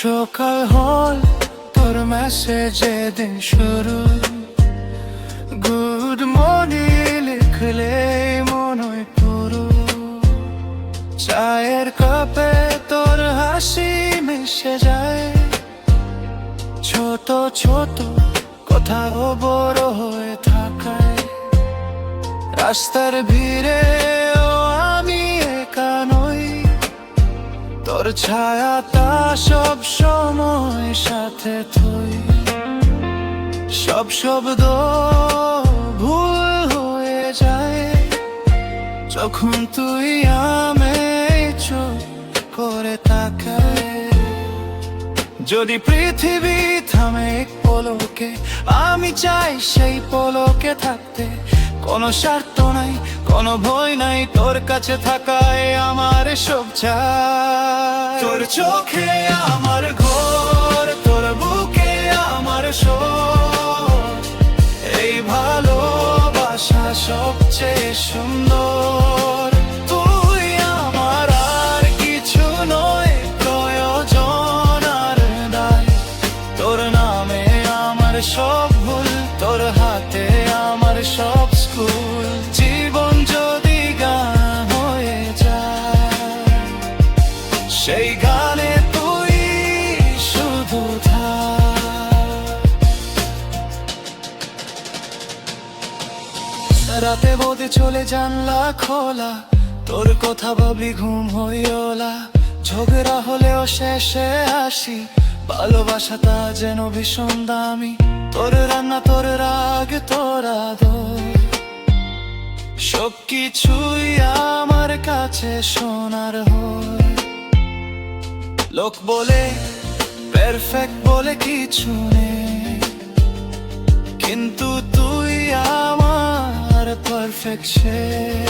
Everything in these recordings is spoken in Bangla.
সকাল হল তোর মেসেজে দিন শুরু, গুড মর্নিং লিখলে মনে পুরো। চায়ের কাপে তোর হাসি মিশে যায়, ছোট ছোট কোথাও বড় হয়ে থাকায়। রাস্তার ভিড়ে আমি একা নই, তোর ছায়াটা সব সময় সাথে থই। সব শব্দ ভুল হয়ে যায় যখন তুই আমি চুপ করে তাকায়। যদি পৃথিবী থামে এক পলকে, আমি চাই সেই পলকে থাকতে। কোনো স্বার্থ নাই, কোনো ভয় নাই, তোর কাছে থাকায় আমার সব চাই। তোর চোখে আমার ঘর, তোর বুকে আমার সব, এই ভালোবাসা সবচেয়ে সুন্দর। তুই আমার আর কিছু নয়, প্রয়োজন আর দায়। তোর নামে আমার সব ভুল, তোর হাতে আমার সব স্কুল। জীবন যদি গান হয়ে যায়, সেই গানে তুই শুধু থাক। রাতে বোধে চলে জানলা খোলা, তোর কথা ভাবি ঘুম হইওলা। ঝগড়া হলেও শেষে আসি, ভালোবাসাটা যেন ভীষণ দামি। তোর রান্না, তোর রাগ, তোর আদর, সবকিছুই আমার কাছে সোনার হয়। লোক বলে পারফেক্ট বলে কিছু নেই, কিন্তু তুই আমার পারফেকশন।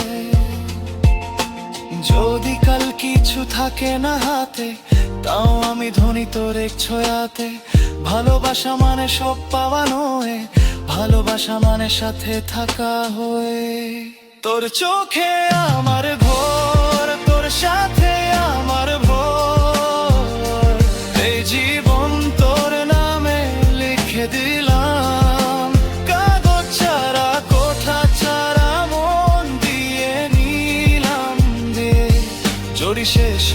যদি কাল কিছু থাকে না হাতে, তাও আমি ধনী তোর এক ছোঁয়াতে। ভালোবাসা মানে সব পাওয়া নয়, ভালোবাসা মানে সাথে থাকা হয়ে। তোর চোখে আমার ঘর, তোর সাথে আমার ভোর। এই জীবন তোর নামে লিখে দিলাম, কাগজ ছাড়া কথা ছাড়া মন দিয়ে নিলাম। দে জড়ি শেষ